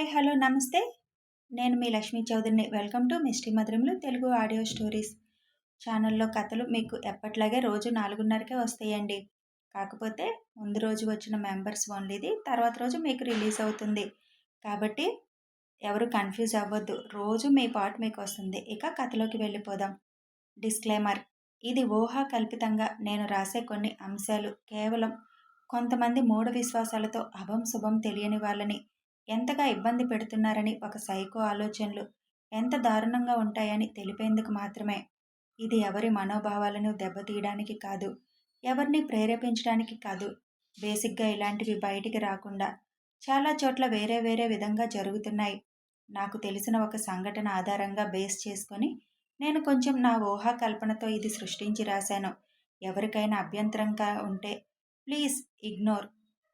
Hi! Hello! నమస్తే. నేను మీ లక్ష్మీ చౌదరిని. Welcome to misty Madhuramulu Telugu audio stories. ఛానల్‌లో కథలు మీకు ఎప్పట్లాగే రోజు 4:30కే వస్తాయండి. కాకపోతే ముందు రోజు వచ్చిన మెంబర్స్ ఓన్లీది. తర్వాత రోజు మీకు రిలీజ్ అవుతుంది. కాబట్టి ఎవరు కన్‌ఫ్యూజ్ అవ్వద్దు. రోజు మీ పార్ట్ మీకొస్తుంది. ఇక కథలోకి వెళ్ళిపోదాం. డిస్క్లైమర్: ఇది ఊహా కల్పితంగా నేను రాసే కొన్ని అంశాలు కేవలం కొంతమంది మూఢ విశ్వాసాలతో అభం శుభం తెలియని వాళ్ళని ఎంతగా ఇబ్బంది పెడుతున్నారని, ఒక సైకో ఆలోచనలు ఎంత దారుణంగా ఉంటాయని తెలిపేందుకు మాత్రమే. ఇది ఎవరి మనోభావాలను దెబ్బతీయడానికి కాదు, ఎవరిని ప్రేరేపించడానికి కాదు. బేసిక్గా ఇలాంటివి బయటికి రాకుండా చాలా చోట్ల వేరే వేరే విధంగా జరుగుతున్నాయి. నాకు తెలిసిన ఒక సంఘటన ఆధారంగా బేస్ చేసుకొని నేను కొంచెం నా ఊహా కల్పనతో ఇది సృష్టించి రాశాను. ఎవరికైనా అభ్యంతరంగా ఉంటే ప్లీజ్ ఇగ్నోర్.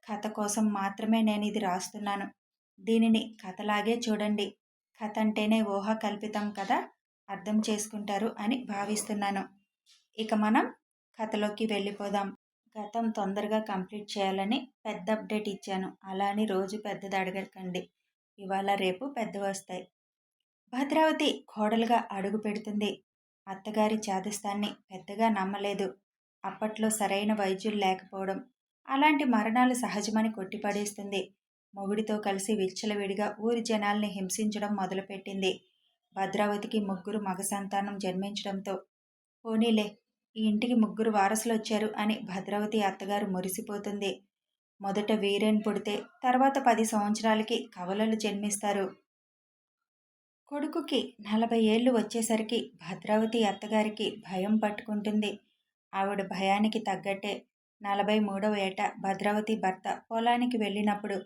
కథ కోసం మాత్రమే నేను ఇది రాస్తున్నాను. దీనిని కథలాగే చూడండి. కథ అంటేనే ఊహా కల్పితం కదా, అర్థం చేసుకుంటారు అని భావిస్తున్నాను. ఇక మనం కథలోకి వెళ్ళిపోదాం. గతం తొందరగా కంప్లీట్ చేయాలని పెద్ద అప్డేట్ ఇచ్చాను. అలా అని రోజు పెద్దది అడగకండి. ఇవాళ రేపు పెద్దవి వస్తాయి. భద్రావతి కోడలుగా అడుగు పెడుతుంది. అత్తగారి చాదస్తాన్ని పెద్దగా నమ్మలేదు. అప్పట్లో సరైన వైద్యులు లేకపోవడం, అలాంటి మరణాలు సహజమని కొట్టిపడేస్తుంది. మొగుడితో కలిసి విచ్చలవిడిగా ఊరి జనాల్ని హింసించడం మొదలుపెట్టింది. భద్రావతికి 3 మగ సంతానం జన్మించడంతో పోనీలే, ఈ ఇంటికి 3 వారసులు వచ్చారు అని భద్రావతి అత్తగారు మురిసిపోతుంది. మొదట వీరేన్ పుడితే తర్వాత 10 సంవత్సరాలకి కవలలు జన్మిస్తారు. కొడుకుకి 40 ఏళ్లు వచ్చేసరికి భద్రావతి అత్తగారికి భయం పట్టుకుంటుంది. ఆవిడ భయానికి తగ్గట్టే 43వ ఏట భద్రావతి భర్త పొలానికి వెళ్ళినప్పుడు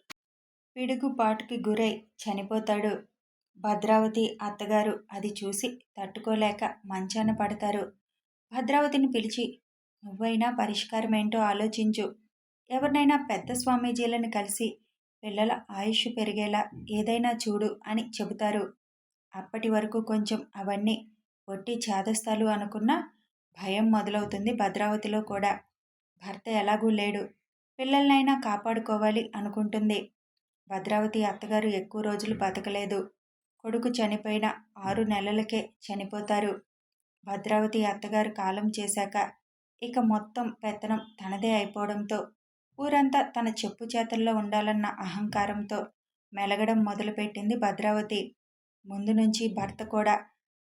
పిడుగుపాటుకి గురై చనిపోతాడు. భద్రావతి అత్తగారు అది చూసి తట్టుకోలేక మంచాన పడతారు. భద్రావతిని పిలిచి, నువ్వైనా పరిష్కారమేంటో ఆలోచించు. ఎవరినైనా పెద్ద స్వామీజీలను కలిసి పిల్లల ఆయుష్ పెరిగేలా ఏదైనా చూడు అని చెబుతారు. అప్పటి వరకు కొంచెం అవన్నీ ఒట్టి చాదస్తాలు అనుకున్నా భయం మొదలవుతుంది భద్రావతిలో కూడా. భర్త ఎలాగూ లేడు, పిల్లలనైనా కాపాడుకోవాలి అనుకుంటుంది. భద్రావతి అత్తగారు ఎక్కువ రోజులు బతకలేదు. కొడుకు చనిపోయిన 6 నెలలకే చనిపోతారు. భద్రావతి అత్తగారు కాలం చేశాక ఇక మొత్తం పెత్తనం తనదే అయిపోవడంతో ఊరంతా తన చెప్పు చేతల్లో ఉండాలన్న అహంకారంతో మెలగడం మొదలుపెట్టింది భద్రావతి. ముందు నుంచి భర్త కూడా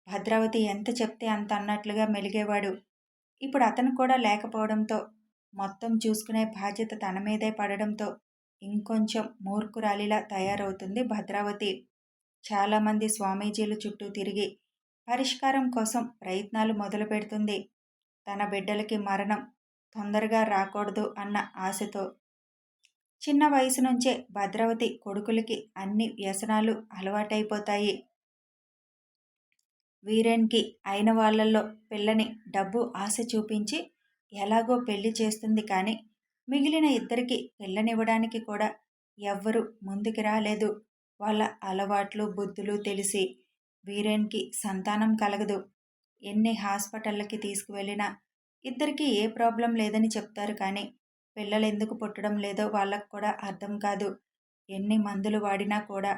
భద్రావతి ఎంత చెప్తే అంత అన్నట్లుగా మెలిగేవాడు. ఇప్పుడు అతను కూడా లేకపోవడంతో మొత్తం చూసుకునే బాధ్యత తన మీదే పడడంతో ఇంకొంచెం మూర్ఖురాలిలా తయారవుతుంది భద్రావతి. చాలామంది స్వామీజీల చుట్టూ తిరిగి పరిష్కారం కోసం ప్రయత్నాలు మొదలు పెడుతుంది. తన బిడ్డలకి మరణం తొందరగా రాకూడదు అన్న ఆశతో. చిన్న వయసు నుంచే భద్రావతి కొడుకులకి అన్ని వ్యసనాలు అలవాటైపోతాయి. వీరేన్కి అయిన వాళ్ళల్లో పిల్లని డబ్బు ఆశ చూపించి ఎలాగో పెళ్లి చేస్తుంది. కానీ మిగిలిన ఇద్దరికి పిల్లనివ్వడానికి కూడా ఎవ్వరూ ముందుకు రాలేదు. వాళ్ళ అలవాట్లు బుద్ధులు తెలిసి వీరేన్కి సంతానం కలగదు. ఎన్ని హాస్పిటళ్ళకి తీసుకువెళ్ళినా ఇద్దరికీ ఏ ప్రాబ్లం లేదని చెప్తారు. కానీ పిల్లలు ఎందుకు పుట్టడం లేదో వాళ్ళకు కూడా అర్థం కాదు. ఎన్ని మందులు వాడినా కూడా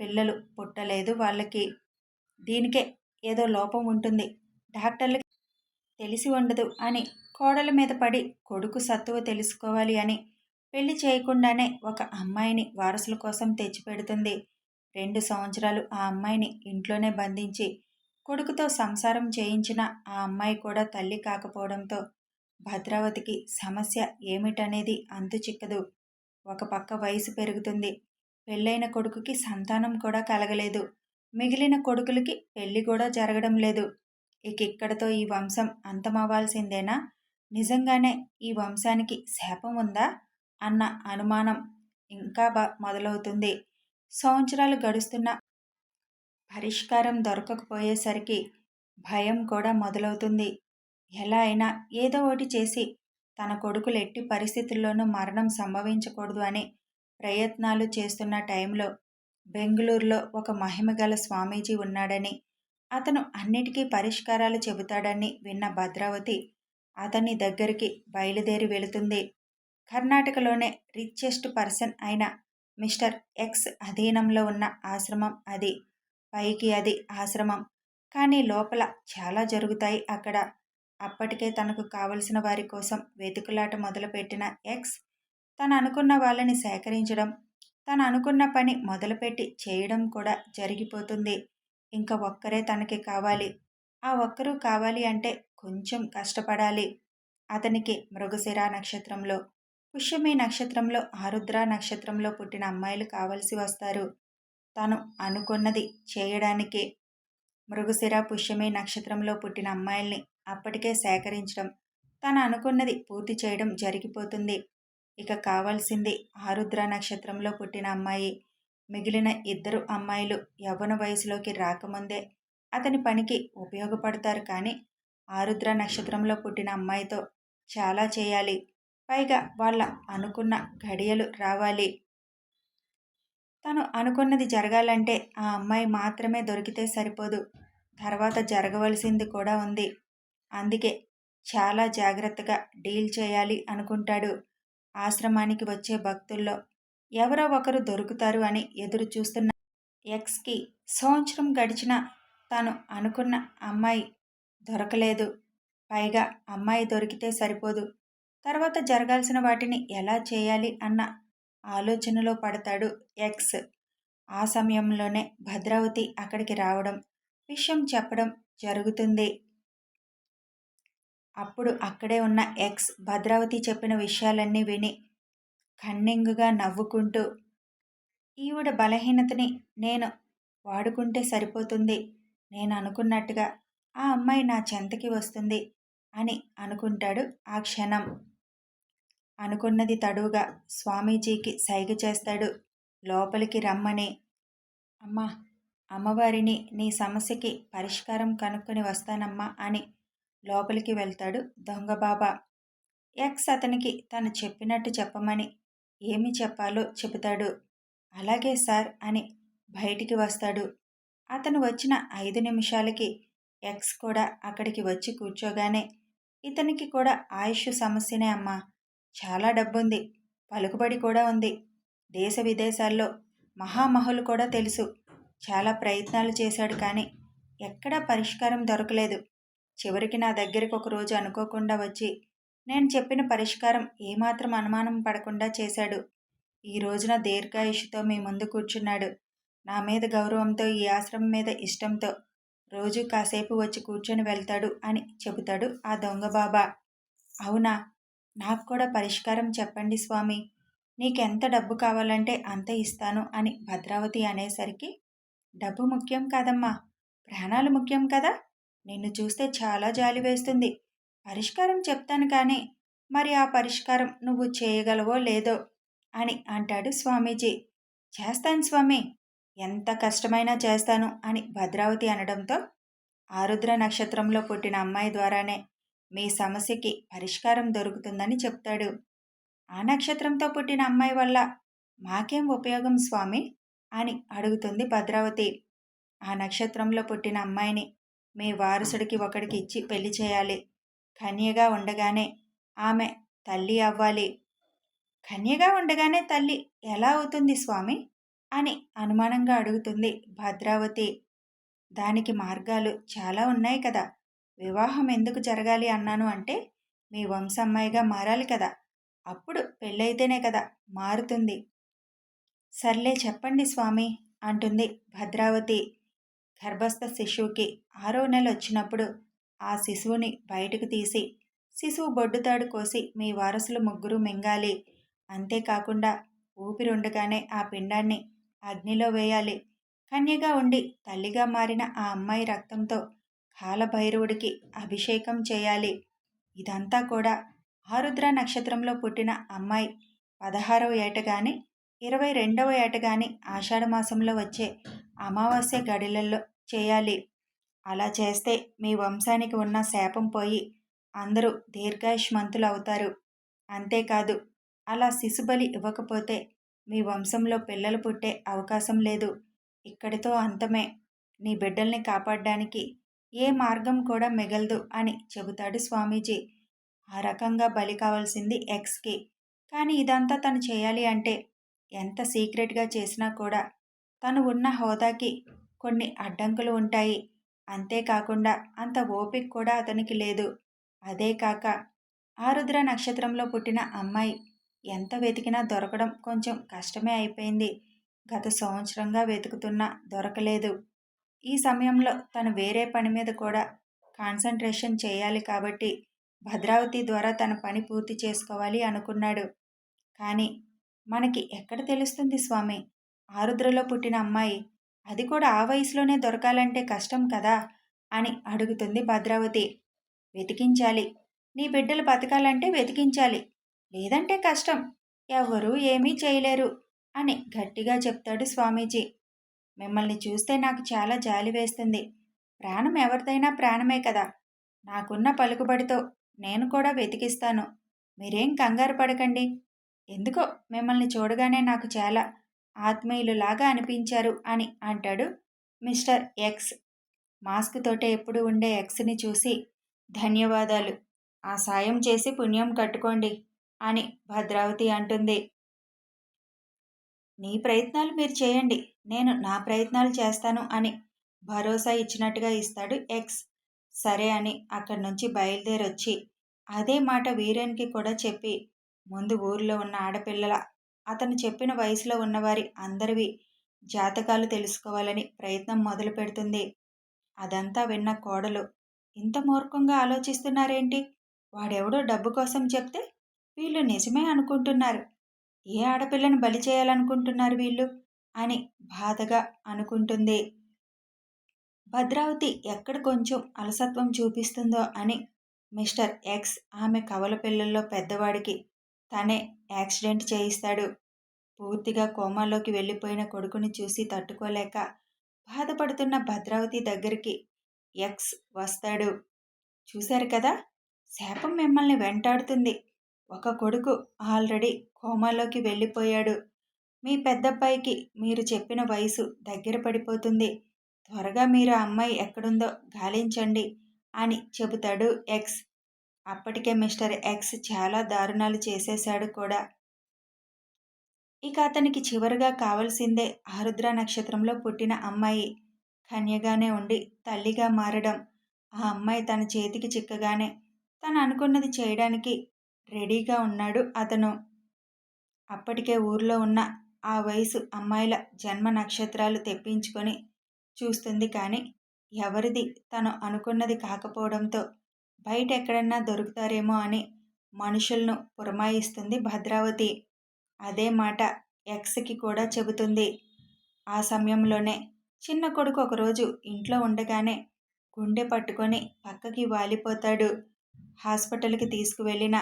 పిల్లలు పుట్టలేదు వాళ్ళకి. దీనికే ఏదో లోపం ఉంటుంది, డాక్టర్లకి తెలిసి ఉండదు అని కోడల మీద పడి కొడుకు సత్తువ తెలుసుకోవాలి అని పెళ్లి చేయకుండానే ఒక అమ్మాయిని వారసుల కోసం తెచ్చిపెడుతుంది. 2 సంవత్సరాలు ఆ అమ్మాయిని ఇంట్లోనే బంధించి కొడుకుతో సంసారం చేయించిన ఆ అమ్మాయి కూడా తల్లి కాకపోవడంతో భద్రావతికి సమస్య ఏమిటనేది అంతు చిక్కదు. ఒక పక్క వయసు పెరుగుతుంది. పెళ్ళైన కొడుకుకి సంతానం కూడా కలగలేదు. మిగిలిన కొడుకులకి పెళ్లి కూడా జరగడం లేదు. ఇక్కడితో ఈ వంశం అంతమవ్వాల్సిందేనా? నిజంగానే ఈ వంశానికి శాపం ఉందా అన్న అనుమానం ఇంకా మొదలవుతుంది. సంవత్సరాలు గడుస్తున్నా పరిష్కారం దొరకకపోయేసరికి భయం కూడా మొదలవుతుంది. ఎలా అయినా ఏదో ఒకటి చేసి తన కొడుకులు ఎట్టి పరిస్థితుల్లోనూ మరణం సంభవించకూడదు అని ప్రయత్నాలు చేస్తున్న టైంలో బెంగుళూరులో ఒక మహిమగల స్వామీజీ ఉన్నాడని, అతను అన్నిటికీ పరిష్కారాలు చెబుతాడని విన్న భద్రావతి అతని దగ్గరికి బయలుదేరి వెళుతుంది. కర్ణాటకలోనే రిచెస్ట్ పర్సన్ అయిన మిస్టర్ ఎక్స్ అధీనంలో ఉన్న ఆశ్రమం అది. పైకి అది ఆశ్రమం. కానీ లోపల చాలా జరుగుతాయి అక్కడ. అప్పటికే తనకు కావలసిన వారి కోసం వెతుకులాట మొదలుపెట్టిన ఎక్స్ తను అనుకున్న వాళ్ళని సేకరించడం, తను అనుకున్న పని మొదలుపెట్టి చేయడం కూడా జరిగిపోతుంది. ఇంక ఒక్కరే తనకి కావాలి. ఆ ఒక్కరూ కావాలి అంటే కొంచెం కష్టపడాలి. అతనికి మృగశిర నక్షత్రంలో, పుష్యమి నక్షత్రంలో, ఆరుద్ర నక్షత్రంలో పుట్టిన అమ్మాయిలు కావలసి వస్తారు తను అనుకున్నది చేయడానికి. మృగశిర, పుష్యమి నక్షత్రంలో పుట్టిన అమ్మాయిల్ని అప్పటికే సేకరించడం, తను అనుకున్నది పూర్తి చేయడం జరిగిపోతుంది. ఇక కావాల్సింది ఆరుద్ర నక్షత్రంలో పుట్టిన అమ్మాయి. మిగిలిన ఇద్దరు అమ్మాయిలు యవ్వన వయసులోకి రాకముందే అతని పనికి ఉపయోగపడతారు. కానీ ఆరుద్ర నక్షత్రంలో పుట్టిన అమ్మాయితో చాలా చేయాలి. పైగా వాళ్ళ అనుకున్న ఘడియలు రావాలి. తను అనుకున్నది జరగాలంటే ఆ అమ్మాయి మాత్రమే దొరికితే సరిపోదు. తర్వాత జరగవలసింది కూడా ఉంది. అందుకే చాలా జాగ్రత్తగా డీల్ చేయాలి అనుకుంటాడు. ఆశ్రమానికి వచ్చే భక్తుల్లో ఎవరో ఒకరు దొరుకుతారు అని ఎదురు చూస్తున్న ఎక్స్కి సంవత్సరం గడిచినా తాను అనుకున్న అమ్మాయి దొరకలేదు. పైగా అమ్మాయి దొరికితే సరిపోదు, తర్వాత జరగాల్సిన వాటిని ఎలా చేయాలి అన్న ఆలోచనలో పడతాడు ఎక్స్. ఆ సమయంలోనే భద్రావతి అక్కడికి రావడం, విషయం చెప్పడం జరుగుతుంది. అప్పుడు అక్కడే ఉన్న ఎక్స్ భద్రావతి చెప్పిన విషయాలన్నీ విని కన్నింగుగా నవ్వుకుంటూ, ఈవిడ బలహీనతని నేను వాడుకుంటే సరిపోతుంది. నేను అనుకున్నట్టుగా ఆ అమ్మాయి నా చెంతకి వస్తుంది అని అనుకుంటాడు. ఆ క్షణం అనుకున్నది తడువుగా స్వామీజీకి సైగ చేస్తాడు లోపలికి రమ్మని. అమ్మా, అమ్మవారిని నీ సమస్యకి పరిష్కారం కనుక్కొని వస్తానమ్మా అని లోపలికి వెళ్తాడు దొంగబాబా. ఎక్స్ అతనికి తను చెప్పినట్టు చెప్పమని ఏమి చెప్పాలో చెబుతాడు. అలాగే సార్ అని బయటికి వస్తాడు. అతను వచ్చిన 5 నిమిషాలకి ఎక్స్ కూడా అక్కడికి వచ్చి కూర్చోగానే, ఇతనికి కూడా ఆయుష్ సమస్యనే అమ్మా. చాలా డబ్బుంది, పలుకుబడి కూడా ఉంది. దేశ విదేశాల్లో మహామహులు కూడా తెలుసు. చాలా ప్రయత్నాలు చేశాడు కానీ ఎక్కడా పరిష్కారం దొరకలేదు. చివరికి నా దగ్గరికి ఒకరోజు అనుకోకుండా వచ్చి నేను చెప్పిన పరిష్కారం ఏమాత్రం అనుమానం పడకుండా చేశాడు. ఈ రోజున దీర్ఘాయుషుతో మీ ముందు కూర్చున్నాడు. నా మీద గౌరవంతో, ఈ ఆశ్రమం మీద ఇష్టంతో రోజు కాసేపు వచ్చి కూర్చొని వెళ్తాడు అని చెబుతాడు ఆ దొంగ బాబా. అవునా, నాకు కూడా పరిష్కారం చెప్పండి స్వామి. నీకెంత డబ్బు కావాలంటే అంత ఇస్తాను అని భద్రావతి అనేసరికి, డబ్బు ముఖ్యం కాదమ్మా, ప్రాణాలు ముఖ్యం కదా. నిన్ను చూస్తే చాలా జాలి వేస్తుంది. పరిష్కారం చెప్తాను కానీ మరి ఆ పరిష్కారం నువ్వు చేయగలవో లేదో అని అంటాడు స్వామీజీ. చేస్తాను స్వామి, ఎంత కష్టమైనా చేస్తాను అని భద్రావతి అనడంతో, ఆరుద్ర నక్షత్రంలో పుట్టిన అమ్మాయి ద్వారానే మీ సమస్యకి పరిష్కారం దొరుకుతుందని చెప్తాడు. ఆ నక్షత్రంతో పుట్టిన అమ్మాయి వల్ల మాకేం ఉపయోగం స్వామి అని అడుగుతుంది భద్రావతి. ఆ నక్షత్రంలో పుట్టిన అమ్మాయిని మీ వారసుడికి ఒకడికి ఇచ్చి పెళ్లి చేయాలి. కన్యగా ఉండగానే ఆమె తల్లి అవ్వాలి. కన్యగా ఉండగానే తల్లి ఎలా అవుతుంది స్వామి అని అనుమానంగా అడుగుతుంది భద్రావతి. దానికి మార్గాలు చాలా ఉన్నాయి కదా. వివాహం ఎందుకు జరగాలి అన్నాను అంటే, మీ వంశమ్మాయిగా మారాలి కదా. అప్పుడు పెళ్ళైతేనే కదా మారుతుంది. సర్లే చెప్పండి స్వామి అంటుంది భద్రావతి. గర్భస్థ శిశువుకి 6వ నెల వచ్చినప్పుడు ఆ శిశువుని బయటకు తీసి శిశువు బొడ్డుతాడు కోసి మీ వారసులు ముగ్గురు మింగాలి. అంతేకాకుండా ఊపిరుండగానే ఆ పిండాన్ని అగ్నిలో వేయాలి. కన్యగా ఉండి తల్లిగా మారిన ఆ అమ్మాయి రక్తంతో కాలభైరవుడికి అభిషేకం చేయాలి. ఇదంతా కూడా ఆరుద్ర నక్షత్రంలో పుట్టిన అమ్మాయి 16వ ఏట కానీ 22వ ఏట కానీ ఆషాఢమాసంలో వచ్చే అమావాస్య గడిలల్లో చేయాలి. అలా చేస్తే మీ వంశానికి ఉన్న శాపం పోయి అందరూ దీర్ఘాయుష్మంతులు అవుతారు. అంతేకాదు, అలా శిశుబలి ఇవ్వకపోతే మీ వంశంలో పిల్లలు పుట్టే అవకాశం లేదు. ఇక్కడితో అంతమే. నీ బిడ్డల్ని కాపాడడానికి ఏ మార్గం కూడా మిగలదు అని చెబుతాడు స్వామీజీ. ఆ రకంగా బలి కావాల్సింది ఎక్స్కి. కానీ ఇదంతా తను చేయాలి అంటే ఎంత సీక్రెట్గా చేసినా కూడా తను ఉన్న హోదాకి కొన్ని అడ్డంకులు ఉంటాయి. అంతేకాకుండా అంత ఓపిక కూడా అతనికి లేదు. అదే కాక ఆరుద్ర నక్షత్రంలో పుట్టిన అమ్మాయి ఎంత వెతికినా దొరకడం కొంచెం కష్టమే అయిపోయింది. గత సంవత్సరంగా వెతుకుతున్నా దొరకలేదు. ఈ సమయంలో తను వేరే పని మీద కూడా కాన్సంట్రేషన్ చేయాలి కాబట్టి భద్రావతి ద్వారా తన పని పూర్తి చేసుకోవాలి అనుకున్నాడు. కానీ మనకి ఎక్కడ తెలుస్తుంది స్వామి, ఆరుద్రలో పుట్టిన అమ్మాయి, అది కూడా ఆ వయసులోనే దొరకాలంటే కష్టం కదా అని అడుగుతుంది భద్రావతి. వెతికించాలి, నీ బిడ్డలు బతకాలంటే వెతికించాలి, లేదంటే కష్టం, ఎవరూ ఏమీ చేయలేరు అని గట్టిగా చెప్తాడు స్వామీజీ. మిమ్మల్ని చూస్తే నాకు చాలా జాలి వేస్తుంది. ప్రాణం ఎవరిదైనా ప్రాణమే కదా. నాకున్న పలుకుబడితో నేను కూడా వెతికిస్తాను. మీరేం కంగారు పడకండి. ఎందుకో మిమ్మల్ని చూడగానే నాకు చాలా ఆత్మీయులులాగా అనిపించారు అని అంటాడు మిస్టర్ ఎక్స్. మాస్క్ తోటే ఎప్పుడు ఉండే ఎక్స్ని చూసి, ధన్యవాదాలు, ఆ సాయం చేసి పుణ్యం కట్టుకోండి అని భద్రావతి అంటుంది. నీ ప్రయత్నాలు మీరు చేయండి, నేను నా ప్రయత్నాలు చేస్తాను అని భరోసా ఇచ్చినట్టుగా ఇస్తాడు ఎక్స్. సరే అని అక్కడి నుంచి బయలుదేరొచ్చి అదే మాట వీరేన్కి కూడా చెప్పి ముందు ఊరిలో ఉన్న ఆడపిల్లల, అతను చెప్పిన వయసులో ఉన్నవారి అందరివి జాతకాలు తెలుసుకోవాలని ప్రయత్నం మొదలు పెడుతుంది. అదంతా విన్న కోడలు, ఇంత మూర్ఖంగా ఆలోచిస్తున్నారేంటి? వాడెవడో డబ్బు కోసం చెప్తే వీళ్ళు నిజమే అనుకుంటున్నారు. ఏ ఆడపిల్లను బలి చేయాలనుకుంటున్నారు వీళ్ళు అని బాధగా అనుకుంటుంది. భద్రావతి ఎక్కడ కొంచెం అలసత్వం చూపిస్తుందో అని మిస్టర్ ఎక్స్ ఆమె కవల పిల్లల్లో పెద్దవాడికి తనే యాక్సిడెంట్ చేయిస్తాడు. పూర్తిగా కోమాలోకి వెళ్ళిపోయిన కొడుకుని చూసి తట్టుకోలేక బాధపడుతున్న భద్రావతి దగ్గరికి ఎక్స్ వస్తాడు. చూశారు కదా, శాపం మిమ్మల్ని వెంటాడుతుంది. ఒక కొడుకు ఆల్రెడీ కోమాలోకి వెళ్ళిపోయాడు. మీ పెద్దబ్బాయికి మీరు చెప్పిన వయసు దగ్గర పడిపోతుంది. త్వరగా మీరు ఆ అమ్మాయి ఎక్కడుందో గాలించండి అని చెబుతాడు ఎక్స్. అప్పటికే మిస్టర్ ఎక్స్ చాలా దారుణాలు చేసేశాడు కూడా. ఇక అతనికి చివరిగా కావలసిందే ఆరుద్ర నక్షత్రంలో పుట్టిన అమ్మాయి కన్యగానే ఉండి తల్లిగా మారడం. ఆ అమ్మాయి తన చేతికి చిక్కగానే తను అనుకున్నది చేయడానికి రెడీగా ఉన్నాడు అతను. అప్పటికే ఊర్లో ఉన్న ఆ వయసు అమ్మాయిల జన్మ నక్షత్రాలు తెప్పించుకొని చూస్తుంది. కానీ ఎవరిది తను అనుకున్నది కాకపోవడంతో బయట ఎక్కడన్నా దొరుకుతారేమో అని మనుషులను పురమాయిస్తుంది భద్రావతి. అదే మాట ఎక్స్కి కూడా చెబుతుంది. ఆ సమయంలోనే చిన్న కొడుకు ఒకరోజు ఇంట్లో ఉండగానే గుండె పట్టుకొని పక్కకి వాలిపోతాడు. హాస్పిటల్కి తీసుకువెళ్ళిన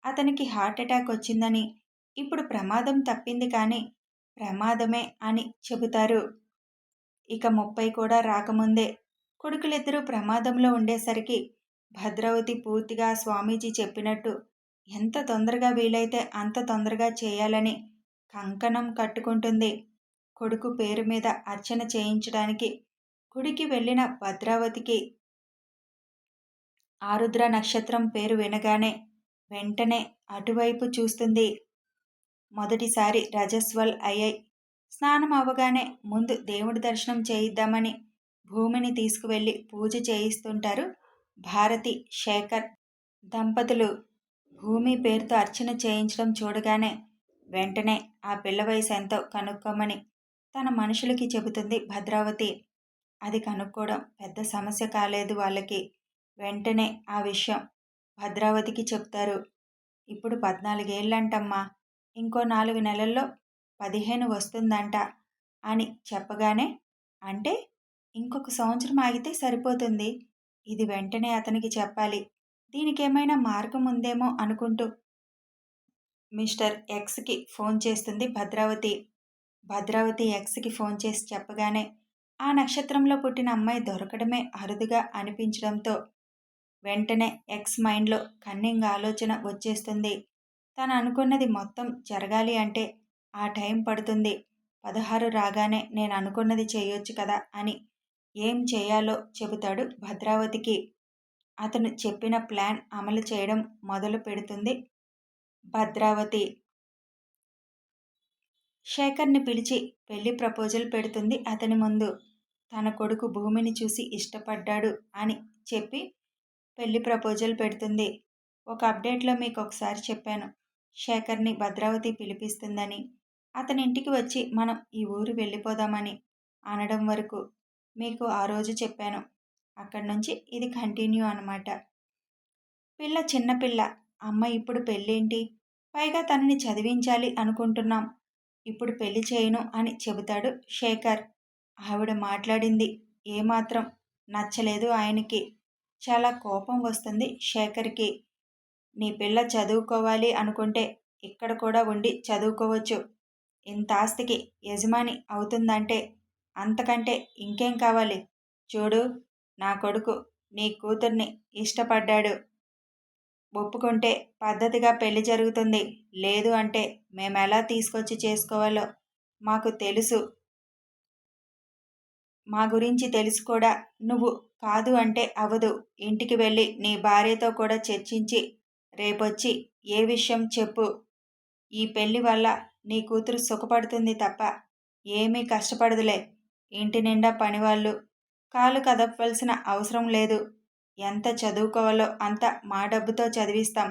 అతనికి హార్ట్ అటాక్ వచ్చిందని, ఇప్పుడు ప్రమాదం తప్పింది కానీ ప్రమాదమే అని చెబుతారు. ఇక 30 కూడా రాకముందే కొడుకులిద్దరూ ప్రమాదంలో ఉండేసరికి భద్రావతి పూర్తిగా స్వామీజీ చెప్పినట్టు ఎంత తొందరగా వీలైతే అంత తొందరగా చేయాలని కంకణం కట్టుకుంటుంది. కొడుకు పేరు మీద అర్చన చేయించడానికి గుడికి వెళ్ళిన భద్రావతికి ఆరుద్ర నక్షత్రం పేరు వినగానే వెంటనే అటువైపు చూస్తుంది. మొదటిసారి రజస్వల్ అయ్యాయి. స్నానం అవ్వగానే ముందు దేవుడి దర్శనం చేయిద్దామని భూమిని తీసుకువెళ్ళి పూజ చేయిస్తుంటారు భారతి శేఖర్ దంపతులు. భూమి పేరుతో అర్చన చేయించడం చూడగానే వెంటనే ఆ పిల్ల వయసు ఎంతో కనుక్కోమని తన మనుషులకి చెబుతుంది భద్రావతి. అది కనుక్కోవడం పెద్ద సమస్య కాలేదు వాళ్ళకి. వెంటనే ఆ విషయం భద్రావతికి చెప్తారు. ఇప్పుడు 14 ఏళ్ళంటమ్మా, ఇంకో 4 నెలల్లో 15 వస్తుందంట అని చెప్పగానే, అంటే ఇంకొక సంవత్సరం ఆగితే సరిపోతుంది. ఇది వెంటనే అతనికి చెప్పాలి. దీనికేమైనా మార్గం ఉందేమో అనుకుంటూ మిస్టర్ ఎక్స్కి ఫోన్ చేస్తుంది భద్రావతి. భద్రావతి ఎక్స్కి ఫోన్ చేసి చెప్పగానే ఆ నక్షత్రంలో పుట్టిన అమ్మాయి దొరకడమే అరుదుగా అనిపించడంతో వెంటనే ఎక్స్ మైండ్లో కన్నింగ్ ఆలోచన వచ్చేస్తుంది. తను అనుకున్నది మొత్తం జరగాలి అంటే ఆ టైం పడుతుంది. 16 రాగానే నేను అనుకున్నది చేయొచ్చు కదా అని ఏం చేయాలో చెబుతాడు భద్రావతికి. అతను చెప్పిన ప్లాన్ అమలు చేయడం మొదలు పెడుతుంది భద్రావతి. శేఖర్ని పిలిచి పెళ్లి ప్రపోజల్ పెడుతుంది అతని ముందు. తన కొడుకు భూమిని చూసి ఇష్టపడ్డాడు అని చెప్పి పెళ్లి ప్రపోజల్ పెడుతుంది. ఒక అప్డేట్లో మీకు ఒకసారి చెప్పాను, శేఖర్ని భద్రావతి పిలిపిస్తుందని. అతని ఇంటికి వచ్చి మనం ఈ ఊరు వెళ్ళిపోదామని అనడం వరకు మీకు ఆ రోజు చెప్పాను. అక్కడి నుంచి ఇది కంటిన్యూ అనమాట. పిల్ల చిన్నపిల్ల, అమ్మ ఇప్పుడు పెళ్ళేంటి, పైగా తనని చదివించాలి అనుకుంటున్నాం, ఇప్పుడు పెళ్లి చేయను అని చెబుతాడు శేఖర్. ఆవిడ మాట్లాడింది ఏమాత్రం నచ్చలేదు ఆయనకి. చాలా కోపం వస్తుంది శేఖర్కి. నీ పిల్ల చదువుకోవాలి అనుకుంటే ఇక్కడ కూడా ఉండి చదువుకోవచ్చు. ఇంత ఆస్తికి యజమాని అవుతుందంటే అంతకంటే ఇంకేం కావాలి. చూడు, నా కొడుకు నీ కూతుర్ని ఇష్టపడ్డాడు. ఒప్పుకుంటే పద్ధతిగా పెళ్లి జరుగుతుంది. లేదు అంటే మేమెలా తీసుకొచ్చి చేసుకోవాలో మాకు తెలుసు. మా గురించి తెలుసు కూడా. నువ్వు కాదు అంటే అవదు. ఇంటికి వెళ్ళి నీ భార్యతో కూడా చర్చించి రేపొచ్చి ఏ విషయం చెప్పు. ఈ పెళ్లి వల్ల నీ కూతురు సుఖపడుతుంది తప్ప ఏమీ కష్టపడదులే. ఇంటి నిండా పనివాళ్ళు, కాలు కదపవలసిన అవసరం లేదు. ఎంత చదువుకోవాలో అంత మా డబ్బుతో చదివిస్తాం.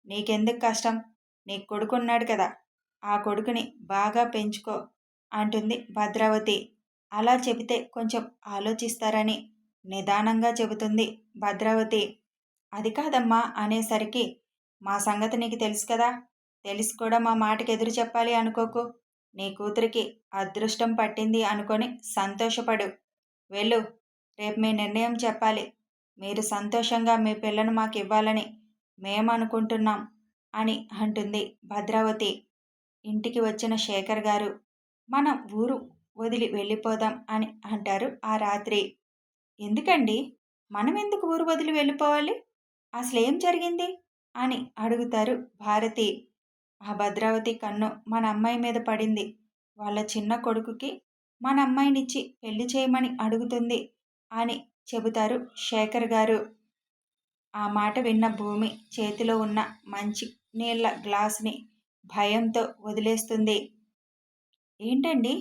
నీకెందుకు కష్టం? నీ కొడుకున్నాడు కదా, ఆ కొడుకుని బాగా పెంచుకో అంటుంది భద్రావతి. అలా చెబితే కొంచెం ఆలోచిస్తారని నిదానంగా చెబుతుంది భద్రావతి. అది కాదమ్మా అనేసరికి, మా సంగతి నీకు తెలుసు కదా, తెలిసి కూడా మా మాటకి ఎదురు చెప్పాలి అనుకోకు. నీ కూతురికి అదృష్టం పట్టింది అనుకొని సంతోషపడు. వెళ్ళు, రేపు మీ నిర్ణయం చెప్పాలి. మీరు సంతోషంగా మీ పిల్లను మాకు ఇవ్వాలని మేమనుకుంటున్నాం అని అంటుంది భద్రావతి. ఇంటికి వచ్చిన శేఖర్ గారు, మనం ఊరు వదిలి వెళ్ళిపోదాం అని అంటారు ఆ రాత్రి. ఎందుకండి, మనం ఎందుకు ఊరు వదిలి వెళ్ళిపోవాలి, అసలేం జరిగింది అని అడుగుతారు భారతి. ఆ భద్రావతి కన్ను మన అమ్మాయి మీద పడింది. వాళ్ళ చిన్న కొడుకుకి మన అమ్మాయినిచ్చి పెళ్లి చేయమని అడుగుతుంది అని చెబుతారు శేఖర్ గారు. ఆ మాట విన్న భూమి చేతిలో ఉన్న మంచి నీళ్ళ గ్లాసుని భయంతో వదిలేస్తుంది. ఏంటండి,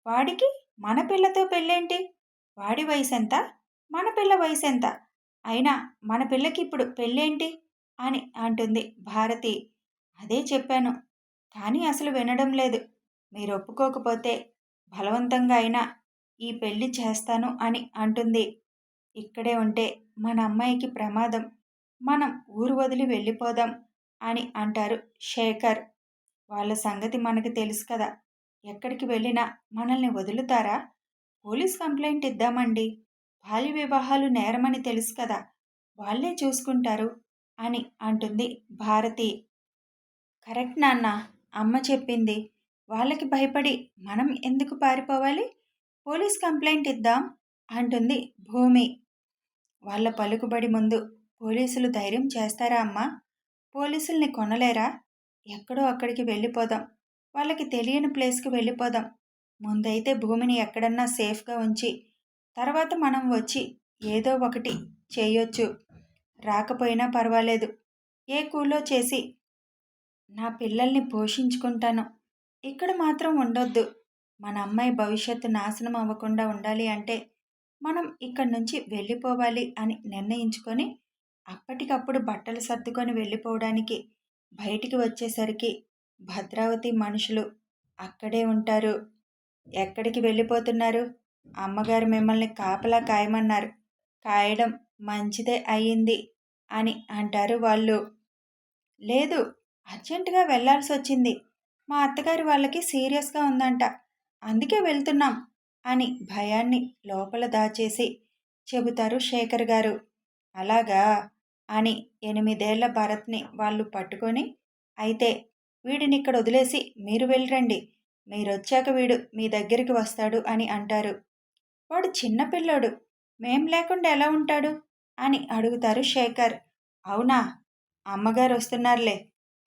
వాడికి మన పిల్లతో పెళ్ళేంటి? వాడి వయసెంత, మన పిల్ల వయసెంత? అయినా మన పిల్లకి ఇప్పుడు పెళ్ళేంటి అని అంటుంది భారతి. అదే చెప్పాను, కానీ అసలు వినడం లేదు. మీరు ఒప్పుకోకపోతే బలవంతంగా అయినా ఈ పెళ్లి చేస్తాను అని అంటుంది. ఇక్కడే ఉంటే మన అమ్మాయికి ప్రమాదం. మనం ఊరు వదిలి వెళ్ళిపోదాం అని అంటారు శేఖర్. వాళ్ళ సంగతి మనకి తెలుసు కదా, ఎక్కడికి వెళ్ళినా మనల్ని వదులుతారా? Police complaint ఇద్దామండి. బాల్య వివాహాలు నేరమని తెలుసు కదా, వాళ్ళే చూసుకుంటారు అని అంటుంది భారతి. కరెక్ట్ నాన్న, అమ్మ చెప్పింది. వాళ్ళకి భయపడి మనం ఎందుకు పారిపోవాలి? పోలీస్ కంప్లైంట్ ఇద్దాం అంటుంది భూమి. వాళ్ళ పలుకుబడి ముందు పోలీసులు ధైర్యం చేస్తారా అమ్మా? పోలీసుల్ని కొనలేరా? ఎక్కడో అక్కడికి వెళ్ళిపోదాం. వాళ్ళకి తెలియని ప్లేస్కి వెళ్ళిపోదాం. ముందైతే భూమిని ఎక్కడన్నా సేఫ్గా ఉంచి తర్వాత మనం వచ్చి ఏదో ఒకటి చేయొచ్చు. రాకపోయినా పర్వాలేదు, ఏ కూలో చేసి నా పిల్లల్ని పోషించుకుంటాను. ఇక్కడ మాత్రం ఉండొద్దు. మన అమ్మాయి భవిష్యత్తు నాశనం అవ్వకుండా ఉండాలి అంటే మనం ఇక్కడి నుంచి వెళ్ళిపోవాలి అని నిర్ణయించుకొని అప్పటికప్పుడు బట్టలు సర్దుకొని వెళ్ళిపోవడానికి బయటికి వచ్చేసరికి భద్రావతి మనుషులు అక్కడే ఉంటారు. ఎక్కడికి వెళ్ళిపోతున్నారు? అమ్మగారు మిమ్మల్ని కాపలా కాయమన్నారు. కాయడం మంచిదే అయ్యింది అని అంటారు వాళ్ళు. లేదు, అర్జెంటుగా వెళ్లాల్సి వచ్చింది. మా అత్తగారి వాళ్ళకి సీరియస్గా ఉందంట, అందుకే వెళ్తున్నాం అని భయాన్ని లోపల దాచేసి చెబుతారు శేఖర్ గారు. అలాగా అని 8 ఏళ్ల భరత్ని వాళ్ళు పట్టుకొని, అయితే వీడిని ఇక్కడ వదిలేసి మీరు వెళ్ళరండి, మీరొచ్చాక వీడు మీ దగ్గరికి వస్తాడు అని అంటారు. వాడు చిన్నపిల్లోడు, మేం లేకుండా ఎలా ఉంటాడు అని అడుగుతారు శేఖర్. అవునా, అమ్మగారు వస్తున్నారులే,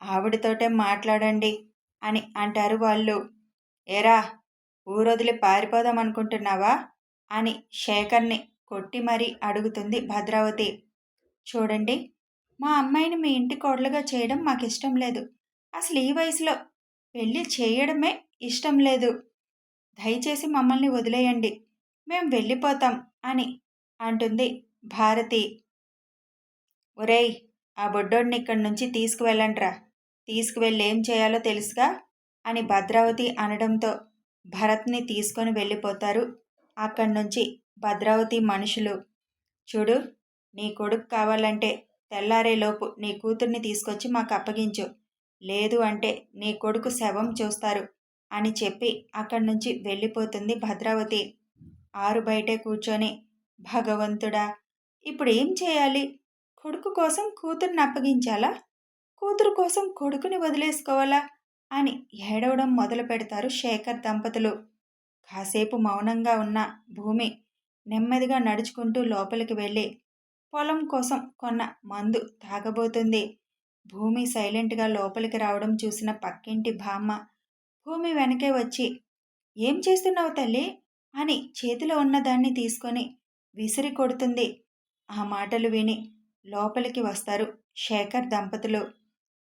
ఆవిడతోటే మాట్లాడండి అని అంటారు వాళ్ళు. ఏరా, ఊరొదిలి పారిపోదాం అనుకుంటున్నావా అని శేఖర్ని కొట్టి మరీ అడుగుతుంది భద్రావతి. చూడండి, మా అమ్మాయిని మీ ఇంటి కోడలుగా చేయడం మాకు ఇష్టం లేదు. అసలు ఈ వయసులో పెళ్ళి చేయడమే ఇష్టం లేదు. దయచేసి మమ్మల్ని వదిలేయండి. మేం వెళ్ళిపోతాం అని అంటుంది భారతి. ఒరేయ్! ఆ బుడ్డోడిని ఇక్కడి నుంచి తీసుకువెళ్ళండ్రా. తీసుకువెళ్ళి ఏం చేయాలో తెలుసుగా అని భద్రావతి అనడంతో భరత్ని తీసుకొని వెళ్ళిపోతారు అక్కడి నుంచి భద్రావతి మనుషులు. చూడు, నీ కొడుకు కావాలంటే తెల్లారేలోపు నీ కూతుర్ని తీసుకొచ్చి మాకు అప్పగించు. లేదు అంటే నీ కొడుకు శవం చూస్తారు అని చెప్పి అక్కడి నుంచి వెళ్ళిపోతుంది భద్రావతి. ఆరు బయటే కూర్చొని, భగవంతుడా, ఇప్పుడు ఏం చేయాలి? కొడుకు కోసం కూతుర్ని అప్పగించాలా? కూతురు కోసం కొడుకుని వదిలేసుకోవాలా అని ఏడవడం మొదలు పెడతారు శేఖర్ దంపతులు. కాసేపు మౌనంగా ఉన్న భూమి నెమ్మదిగా నడుచుకుంటూ లోపలికి వెళ్ళి పొలం కోసం కొన్న మందు తాగబోతుంది. భూమి సైలెంట్గా లోపలికి రావడం చూసిన పక్కింటి బామ్మ భూమి వెనకే వచ్చి, ఏం చేస్తున్నావు తల్లి అని చేతిలో ఉన్న దాన్ని తీసుకొని విసిరి కొడుతుంది. ఆ మాటలు విని లోపలికి వస్తారు శేఖర్ దంపతులు.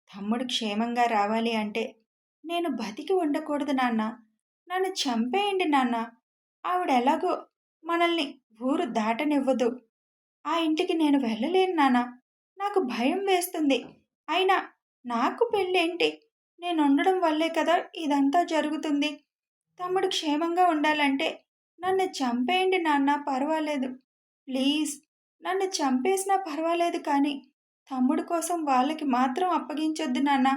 తమ్ముడు క్షేమంగా రావాలి అంటే నేను బతికి ఉండకూడదు నాన్న. నన్ను చంపేయండి నాన్న. ఆవిడ ఎలాగో మనల్ని ఊరు దాటనివ్వదు. ఆ ఇంటికి నేను వెళ్ళలేను నాన్న. నాకు భయం వేస్తుంది. అయినా నాకు పెళ్ళేంటి? నేను ఉండడం వల్లే కదా ఇదంతా జరుగుతుంది. తమ్ముడు క్షేమంగా ఉండాలంటే నన్ను చంపేయండి నాన్న, పర్వాలేదు. ప్లీజ్, నన్ను చంపేసినా పర్వాలేదు, కానీ తమ్ముడు కోసం వాళ్ళకి మాత్రం అప్పగించొద్దు నాన్న.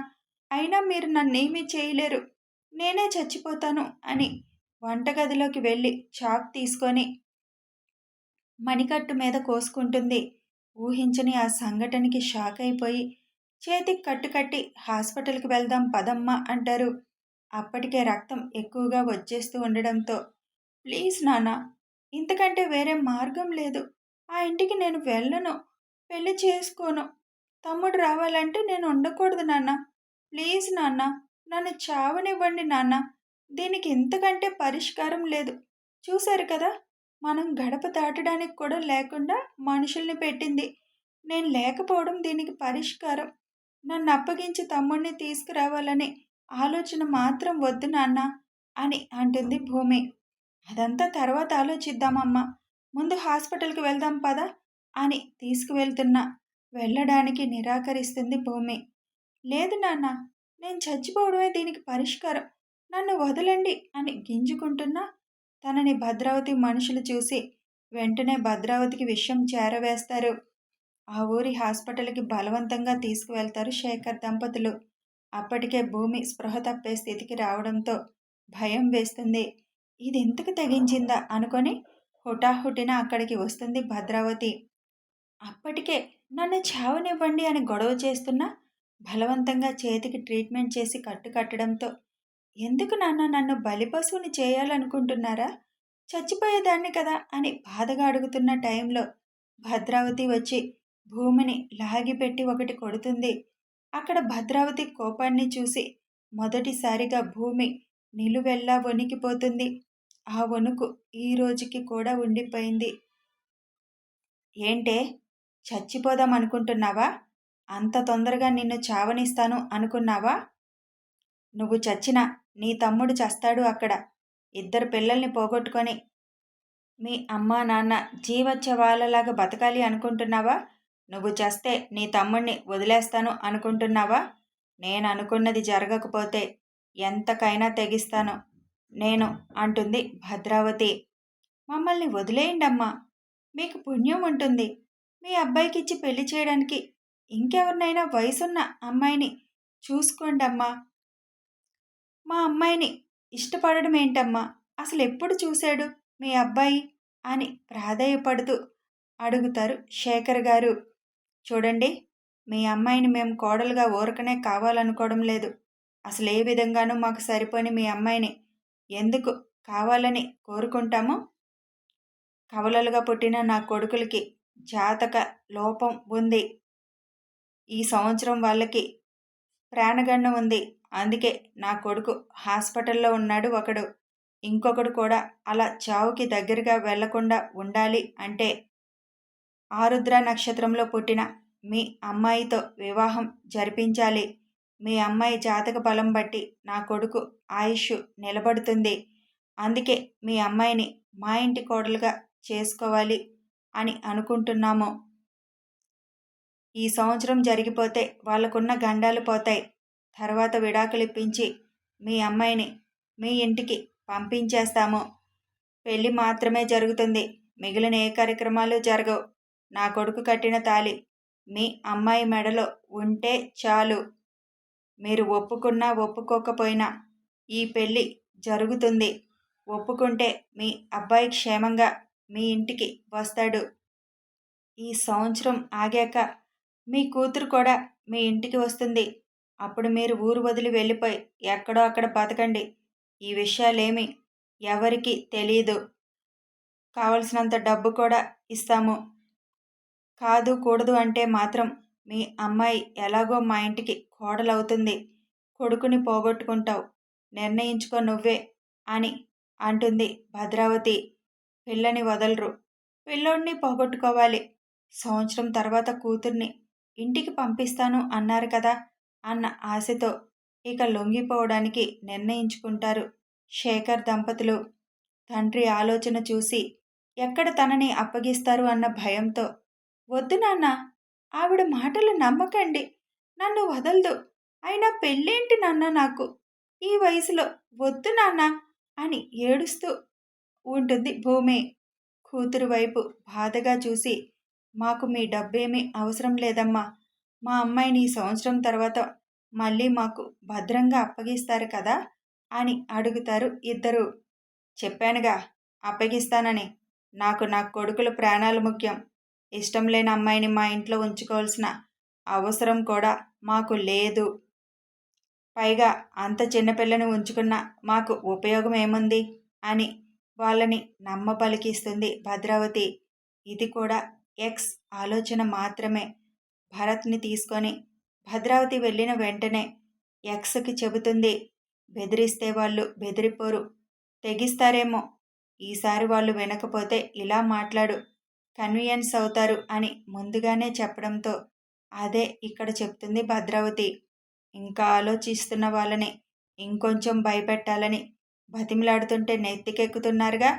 అయినా మీరు నన్నేమీ చేయలేరు. నేనే చచ్చిపోతాను అని వంటగదిలోకి వెళ్ళి చాక్ తీసుకొని మణికట్టు మీద కోసుకుంటుంది. ఊహించని ఆ సంఘటనకి షాక్ అయిపోయి చేతికి కట్టుకట్టి హాస్పిటల్కి వెళ్దాం పదమ్మా అంటారు. అప్పటికే రక్తం ఎక్కువగా వచ్చేస్తూ ఉండడంతో, ప్లీజ్ నాన్న, ఇంతకంటే వేరే మార్గం లేదు. ఆ ఇంటికి నేను వెళ్ళను, పెళ్లి చేసుకోను. తమ్ముడు రావాలంటే నేను ఉండకూడదు నాన్న. ప్లీజ్ నాన్న, నన్ను చావనివ్వండి నాన్న. దీనికి ఇంతకంటే పరిష్కారం లేదు. చూశారు కదా, మనం గడప దాటడానికి కూడా లేకుండా మనుషుల్ని పెట్టింది. నేను లేకపోవడం దీనికి పరిష్కారం. నన్ను అప్పగించి తమ్ముడిని తీసుకురావాలని ఆలోచన మాత్రం వద్దు నాన్న అని అంటుంది భూమి. అదంతా తర్వాత ఆలోచిద్దామమ్మా, ముందు హాస్పిటల్కి వెళ్దాం పదా అని తీసుకువెళ్తున్నా వెళ్ళడానికి నిరాకరిస్తుంది భూమి. లేదు నాన్న, నేను చచ్చిపోవడమే దీనికి పరిష్కారం. నన్ను వదలండి అని గింజుకుంటున్నా తనని భద్రావతి మనుషులు చూసి వెంటనే భద్రావతికి విషయం చేరవేస్తారు. ఆ ఊరి హాస్పిటల్కి బలవంతంగా తీసుకువెళ్తారు శేఖర్ దంపతులు. అప్పటికే భూమి స్పృహ తప్పే స్థితికి రావడంతో భయం వేస్తుంది. ఇది ఎంతకు తెగించిందా అనుకొని హుటాహుటిన అక్కడికి వస్తుంది భద్రావతి. అప్పటికే నన్ను చావనివ్వండి అని గొడవ చేస్తున్నా బలవంతంగా చేతికి ట్రీట్మెంట్ చేసి కట్టడంతో, ఎందుకు నాన్న నన్ను బలిపశువుని చేయాలనుకుంటున్నారా? చచ్చిపోయేదాన్ని కదా అని బాధగా అడుగుతున్న టైంలో భద్రావతి వచ్చి భూమిని లాగిపెట్టి ఒకటి కొడుతుంది. అక్కడ భద్రావతి కోపాన్ని చూసి మొదటిసారిగా భూమి నిలువెల్లా వణికిపోతుంది. ఆ వణుకు ఈ రోజుకి కూడా ఉండిపోయింది. ఏంటే, చచ్చిపోదాం అనుకుంటున్నావా? అంత తొందరగా నిన్ను చావనిస్తాను అనుకున్నావా? నువ్వు చచ్చినా నీ తమ్ముడు చస్తాడు అక్కడ. ఇద్దరు పిల్లల్ని పోగొట్టుకొని మీ అమ్మా నాన్న జీవచ్చవాలలాగా బతకాలి అనుకుంటున్నావా? నువ్వు చస్తే నీ తమ్ముణ్ణి వదిలేస్తాను అనుకుంటున్నావా? నేను అనుకున్నది జరగకపోతే ఎంతకైనా తెగిస్తాను నేను అంటుంది భద్రావతి. మమ్మల్ని వదిలేయండమ్మా, మీకు పుణ్యం ఉంటుంది. మీ అబ్బాయికిచ్చి పెళ్లి చేయడానికి ఇంకెవరినైనా వయసున్న అమ్మాయిని చూసుకోండమ్మా. మా అమ్మాయిని ఇష్టపడడం ఏంటమ్మా? అసలు ఎప్పుడు చూశాడు మీ అబ్బాయి అని ప్రాధేయపడుతూ అడుగుతారు శేఖర్ గారు. చూడండి, మీ అమ్మాయిని మేము కోడలుగా ఊరకనే కావాలనుకోవడం లేదు. అసలు ఏ విధంగానూ మాకు సరిపోని మీ అమ్మాయిని ఎందుకు కావాలని కోరుకుంటామో? కవలలుగా పుట్టిన నా కొడుకులకి జాతక లోపం ఉంది. ఈ సంవత్సరం వాళ్ళకి ప్రాణగండం ఉంది. అందుకే నా కొడుకు హాస్పిటల్లో ఉన్నాడు ఒకడు. ఇంకొకడు కూడా అలా చావుకి దగ్గరగా వెళ్లకుండా ఉండాలి అంటే ఆరుద్ర నక్షత్రంలో పుట్టిన మీ అమ్మాయితో వివాహం జరిపించాలి. మీ అమ్మాయి జాతక బలం బట్టి నా కొడుకు ఆయుష్ నిలబడుతుంది. అందుకే మీ అమ్మాయిని మా ఇంటి కోడలుగా చేసుకోవాలి అని అనుకుంటున్నాము. ఈ సంవత్సరం జరిగిపోతే వాళ్ళకున్న గండాలు పోతాయి. తర్వాత విడాకులిప్పించి మీ అమ్మాయిని మీ ఇంటికి పంపించేస్తాము. పెళ్ళి మాత్రమే జరుగుతుంది. మిగిలిన ఏ కార్యక్రమాలు జరగవు. నా కొడుకు కట్టిన తాళి మీ అమ్మాయి మెడలో ఉంటే చాలు. మీరు ఒప్పుకున్నా ఒప్పుకోకపోయినా ఈ పెళ్ళి జరుగుతుంది. ఒప్పుకుంటే మీ అబ్బాయి క్షేమంగా మీ ఇంటికి వస్తాడు. ఈ సంవత్సరం ఆగాక మీ కూతురు కూడా మీ ఇంటికి వస్తుంది. అప్పుడు మీరు ఊరు వదిలి వెళ్ళిపోయి ఎక్కడో అక్కడ బతకండి. ఈ విషయాలేమీ ఎవరికీ తెలీదు. కావలసినంత డబ్బు కూడా ఇస్తాము. కాదు కూడదు అంటే మాత్రం మీ అమ్మాయి ఎలాగో మా ఇంటికి కోడలవుతుంది. కొడుకుని పోగొట్టుకుంటావు. నిర్ణయించుకో నువ్వే అని అంటుంది భద్రావతి. పిల్లని వదలరు. పిల్లోడిని పోగొట్టుకోవాలి. సంవత్సరం తర్వాత కూతుర్ని ఇంటికి పంపిస్తాను అన్నారు కదా అన్న ఆశతో ఇక లొంగిపోవడానికి నిర్ణయించుకుంటారు శేఖర్ దంపతులు. తండ్రి ఆలోచన చూసి ఎక్కడ తనని అప్పగిస్తారు అన్న భయంతో, వద్దు నాన్న, ఆవిడ మాటలు నమ్మకండి, నన్ను వదలదు, అయినా పెళ్ళేంటి నాన్న నాకు ఈ వయసులో, వద్దు నాన్న అని ఏడుస్తూ ఉంటుంది భూమి. కూతురు వైపు బాధగా చూసి, మాకు మీ డబ్బేమీ అవసరం లేదమ్మా, మా అమ్మాయిని ఈ సంవత్సరం తర్వాత మళ్ళీ మాకు భద్రంగా అప్పగిస్తారు కదా అని అడుగుతారు ఇద్దరు. చెప్పానుగా అప్పగిస్తానని. నాకు నా కొడుకుల ప్రాణాలు ముఖ్యం. ఇష్టం లేని అమ్మాయిని మా ఇంట్లో ఉంచుకోవాల్సిన అవసరం కూడా మాకు లేదు. పైగా అంత చిన్నపిల్లని ఉంచుకున్న మాకు ఉపయోగం ఏముంది అని వాళ్ళని నమ్మపలికిస్తుంది భద్రావతి. ఇది కూడా ఎక్స్ ఆలోచన మాత్రమే. భరత్ని తీసుకొని భద్రావతి వెళ్ళిన వెంటనే ఎక్స్కి చెబుతుంది, బెదిరిస్తే వాళ్ళు బెదిరిపోరు, తెగిస్తారేమో. ఈసారి వాళ్ళు వినకపోతే ఇలా మాట్లాడు, కన్వీనియన్స్ అవుతారు అని ముందుగానే చెప్పడంతో అదే ఇక్కడ చెప్తుంది భద్రావతి. ఇంకా ఆలోచిస్తున్న వాళ్ళని ఇంకొంచెం భయపెట్టాలని బతిమిలాడుతుంటే నెత్తికెక్కుతున్నారుగా.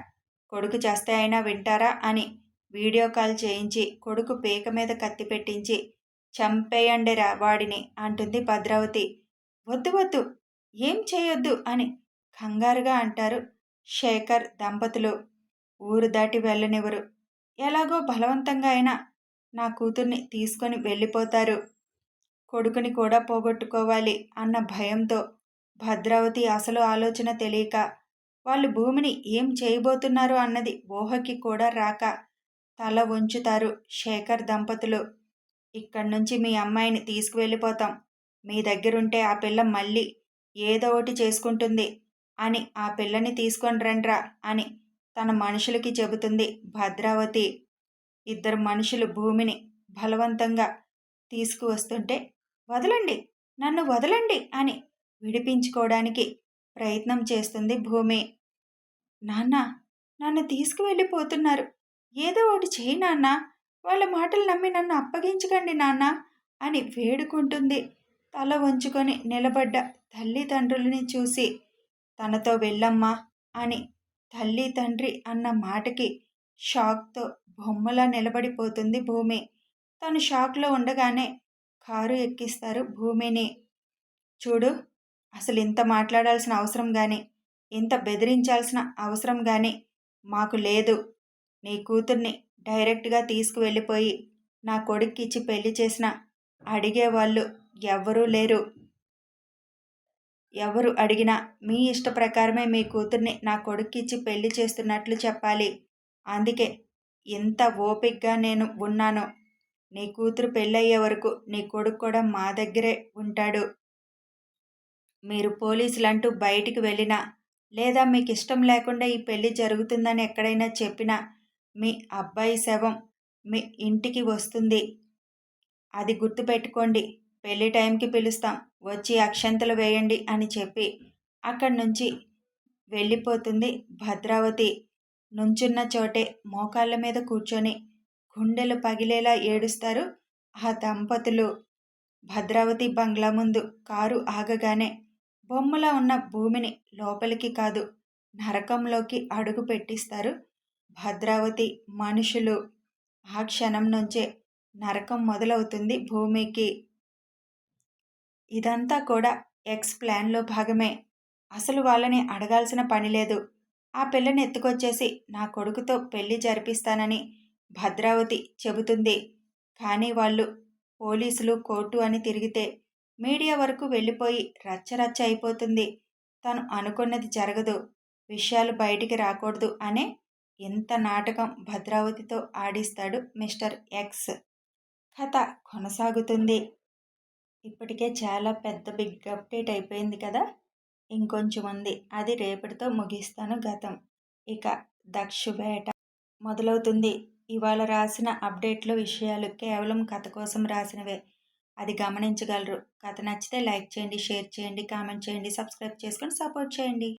కొడుకు చేస్తే అయినా వింటారా అని వీడియో కాల్ చేయించి కొడుకు పీక మీద కత్తి పెట్టించి చంపేయండిరా వాడిని అంటుంది భద్రావతి. వద్దు వద్దు, ఏం చేయొద్దు అని కంగారుగా అంటారు శేఖర్ దంపతులు. ఊరు దాటి వెళ్ళనివ్వరు. ఎలాగో బలవంతంగా అయినా నా కూతుర్ని తీసుకొని వెళ్ళిపోతారు. కొడుకుని కూడా పోగొట్టుకోవాలి అన్న భయంతో భద్రావతి అసలు ఆలోచన తెలియక, వాళ్ళు భూమిని ఏం చేయబోతున్నారు అన్నది ఊహకి కూడా రాక తల వంచుతారు శేఖర్ దంపతులు. ఇక్కడి నుంచి మీ అమ్మాయిని తీసుకువెళ్ళిపోతాం. మీ దగ్గరుంటే ఆ పిల్ల మళ్ళీ ఏదో ఒకటి చేసుకుంటుంది అని ఆ పిల్లని తీసుకొని రండ్రా అని తన మనుషులకి చెబుతుంది భద్రావతి. ఇద్దరు మనుషులు భూమిని బలవంతంగా తీసుకువస్తుంటే, వదలండి, నన్ను వదలండి అని విడిపించుకోవడానికి ప్రయత్నం చేస్తుంది భూమి. నాన్న, నన్ను తీసుకువెళ్ళిపోతున్నారు, ఏదో ఒకటి చేయి నాన్న, వాళ్ళ మాటలు నమ్మి నన్ను అప్పగించకండి నాన్న అని వేడుకుంటుంది. తల వంచుకొని నిలబడ్డ తల్లిదండ్రులని చూసి, తనతో వెళ్ళమ్మా అని తల్లి తండ్రి అన్న మాటకి షాక్తో బొమ్మలా నిలబడిపోతుంది భూమి. తను షాక్లో ఉండగానే కారు ఎక్కిస్తారు భూమిని. చూడు, అసలు ఇంత మాట్లాడాల్సిన అవసరం కానీ, ఇంత బెదిరించాల్సిన అవసరం కానీ మాకు లేదు. నీ కూతుర్ని డైరెక్ట్గా తీసుకువెళ్ళిపోయి నా కొడుక్కిచ్చి పెళ్లి చేసిన అడిగేవాళ్ళు ఎవ్వరూ లేరు. ఎవరు అడిగినా మీ ఇష్ట ప్రకారమే మీ కూతుర్ని నా కొడుక్కిచ్చి పెళ్లి చేస్తున్నట్లు చెప్పాలి. అందుకే ఇంత ఓపికగా నేను ఉన్నాను. నీ కూతురు పెళ్ళయ్యే వరకు నీ కొడుకు కూడా మా దగ్గరే ఉంటాడు. మీరు పోలీసులంటూ బయటికి వెళ్ళినా, లేదా మీకు ఇష్టం లేకుండా ఈ పెళ్లి జరుగుతుందని ఎక్కడైనా చెప్పినా మీ అబ్బాయి శవం మీ ఇంటికి వస్తుంది. అది గుర్తుపెట్టుకోండి. పెళ్లి టైంకి పిలుస్తాం, వచ్చి అక్షంతలు వేయండి అని చెప్పి అక్కడి నుంచి వెళ్ళిపోతుంది భద్రావతి. నుంచున్న చోటే మోకాళ్ళ మీద కూర్చొని గుండెలు పగిలేలా ఏడుస్తారు ఆ దంపతులు. భద్రావతి బంగ్లా ముందు కారు ఆగగానే బొమ్మలా ఉన్న భూమిని లోపలికి కాదు నరకంలోకి అడుగు పెట్టిస్తారు భద్రావతి మనుషులు. ఆ క్షణం నుంచే నరకం మొదలవుతుంది భూమికి. ఇదంతా కూడా ఎక్స్ ప్లాన్లో భాగమే. అసలు వాళ్ళని అడగాల్సిన పని లేదు. ఆ పిల్లని ఎత్తుకొచ్చేసి నా కొడుకుతో పెళ్లి జరిపిస్తానని భద్రావతి చెబుతుంది. కానీ వాళ్ళు పోలీసులు కోర్టు అని తిరిగితే మీడియా వరకు వెళ్ళిపోయి రచ్చరచ్చ అయిపోతుంది. తను అనుకున్నది జరగదు, విషయాలు బయటికి రాకూడదు అనే ఇంత నాటకం భద్రావతితో ఆడిస్తాడు మిస్టర్ ఎక్స్. కథ కొనసాగుతుంది. ఇప్పటికే చాలా పెద్ద బిగ్ అప్డేట్ అయిపోయింది కదా. ఇంకొంచెం ఉంది, అది రేపటితో ముగిస్తాను గతం. ఇక దక్షు వేట మొదలవుతుంది. ఇవాళ రాసిన అప్డేట్లో విషయాలు కేవలం కథ కోసం రాసినవే, అది గమనించగలరు. కథ నచ్చితే లైక్ చేయండి, షేర్ చేయండి, కామెంట్ చేయండి, సబ్స్క్రైబ్ చేసుకొని సపోర్ట్ చేయండి.